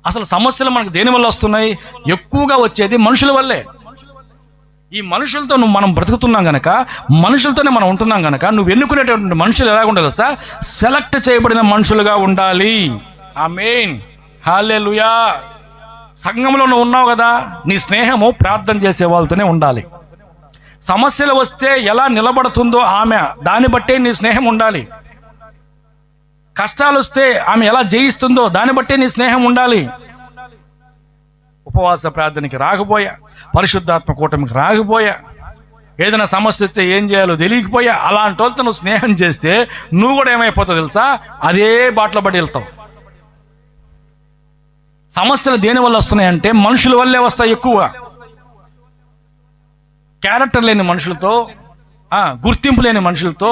అసలు సమస్యలు మనకు దేనివల్ల వస్తున్నాయి? ఎక్కువగా వచ్చేది మనుషుల వల్లే. ఈ మనుషులతో మనం బ్రతుకుతున్నాం గనక, మనుషులతోనే మనం ఉంటున్నాం గనక, నువ్వు ఎన్నుకునేటువంటి మనుషులు ఎలా ఉండాలి సార్? సెలెక్ట్ చేయబడిన మనుషులుగా ఉండాలి. ఆమేన్, హల్లెలూయా. సంఘంలో నువ్వు ఉన్నావు కదా, నీ స్నేహము ప్రార్థన చేసే వాళ్ళతోనే ఉండాలి. సమస్యలు వస్తే ఎలా నిలబడుతుందో ఆమె, దాన్ని బట్టే నీ స్నేహం ఉండాలి. కష్టాలు వస్తే ఆమె ఎలా జయిస్తుందో దాన్ని బట్టే నీ స్నేహం ఉండాలి. ఉపవాస ప్రార్థనకి రాకపోయా, పరిశుద్ధాత్మ కూటమికి రాకపోయా, ఏదైనా సమస్య వస్తే ఏం చేయాలో తెలియకపోయా, అలాంటి వాళ్ళతో నువ్వు స్నేహం చేస్తే నువ్వు కూడా ఏమైపోతావు తెలుసా? అదే బాటలో పడి వెళ్తావు. సమస్యలు దేనివల్ల వస్తున్నాయంటే మనుషుల వల్లే వస్తాయి. ఎక్కువ క్యారెక్టర్ లేని మనుషులతో, గుర్తింపు లేని మనుషులతో,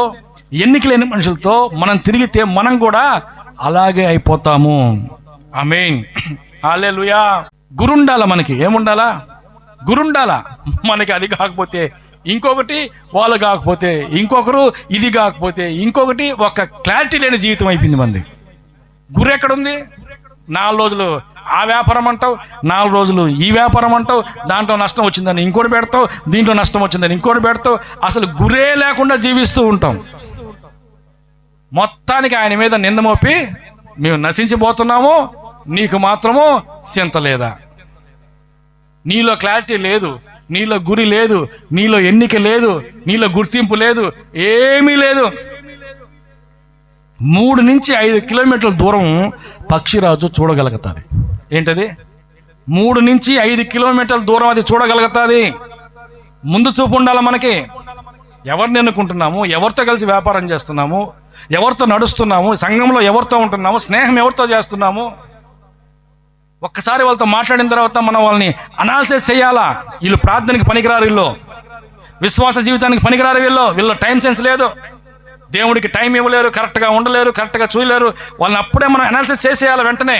ఎన్నిక లేని మనుషులతో మనం తిరిగితే మనం కూడా అలాగే అయిపోతాము. ఆమేన్, హల్లెలూయా. గురుండాల, మనకి ఏముండాలా? గురుండాలా. మనకి అది కాకపోతే ఇంకొకటి, వాళ్ళు కాకపోతే ఇంకొకరు, ఇది కాకపోతే ఇంకొకటి, ఒక క్లారిటీ లేని జీవితం అయిపోయింది మంది. గురు ఎక్కడుంది? 4 రోజులు ఆ వ్యాపారం అంటావు, 4 రోజులు ఈ వ్యాపారం అంటావు, దాంట్లో నష్టం వచ్చిందని ఇంకోటి పెడతావు, దీంట్లో నష్టం వచ్చిందని ఇంకోటి పెడతావు. అసలు గురే లేకుండా జీవిస్తూ ఉంటాం. మొత్తానికి ఆయన మీద నింద మోపి మేము నశించిపోతున్నాము, నీకు మాత్రము చింత లేదా? నీలో క్లారిటీ లేదు, నీలో గురి లేదు, నీలో ఎన్నిక లేదు, నీలో గుర్తింపు లేదు, ఏమీ లేదు. 3 నుంచి 5 కిలోమీటర్ల దూరం పక్షిరాజు చూడగలుగుతుంది. ఏంటది? 3 నుంచి 5 కిలోమీటర్ల దూరం అది చూడగలుగుతుంది. ముందు చూపు ఉండాలి మనకి. ఎవరిని ఎన్నుకుంటున్నాము, ఎవరితో కలిసి వ్యాపారం చేస్తున్నాము, ఎవరితో నడుస్తున్నాము, సంఘంలో ఎవరితో ఉంటున్నాము, స్నేహం ఎవరితో చేస్తున్నాము. ఒక్కసారి వాళ్ళతో మాట్లాడిన తర్వాత మనం వాళ్ళని అనాలిసిస్ చేయాలా. వీళ్ళు ప్రార్థనకి పనికిరారు, వీళ్ళు విశ్వాస జీవితానికి పనికిరారు, వీళ్ళు టైం సెన్స్ లేదు, దేవుడికి టైం ఇవ్వలేరు, కరెక్ట్గా ఉండలేరు, కరెక్ట్గా చూయలేరు. వాళ్ళని అప్పుడే మనం అనాలిసిస్ చేసేయాలి. వెంటనే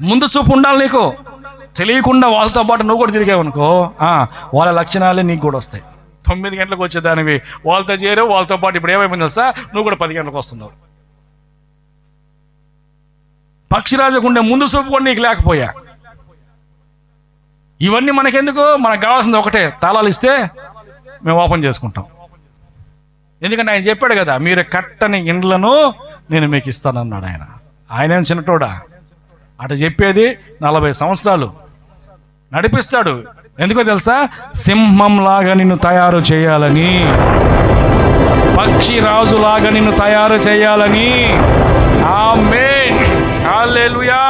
ముందు చూపు ఉండాలి నీకు. తెలియకుండా వాళ్ళతో పాటు నువ్వు కూడా తిరిగావనుకో, వాళ్ళ లక్షణాలే నీకు కూడా వస్తాయి. 9 గంటలకు వచ్చేదానివి వాళ్ళతో చేరావు, వాళ్ళతో పాటు ఇప్పుడు ఏమైపోయింది తెలుసా? నువ్వు కూడా 10 గంటలకు వస్తున్నావు. పక్షిరాజుకు ఉండే ముందు చూపు కూడా నీకు లేకపోయా. ఇవన్నీ మనకెందుకు? మనకు కావాల్సింది ఒకటే, తాళాలు ఇస్తే మేము ఓపెన్ చేసుకుంటాం. ఎందుకంటే ఆయన చెప్పాడు కదా, మీరు కట్టని ఇండ్లను నేను మీకు ఇస్తానన్నాడు ఆయన. ఆయన చిన్నటోడా? అటు చెప్పేది 40 సంవత్సరాలు నడిపిస్తాడు. ఎందుకో తెలుసా? సింహంలాగా నిన్ను తయారు చేయాలని, పక్షిరాజులాగా నిన్ను తయారు చేయాలని. ఆమేన్, హల్లెలూయా.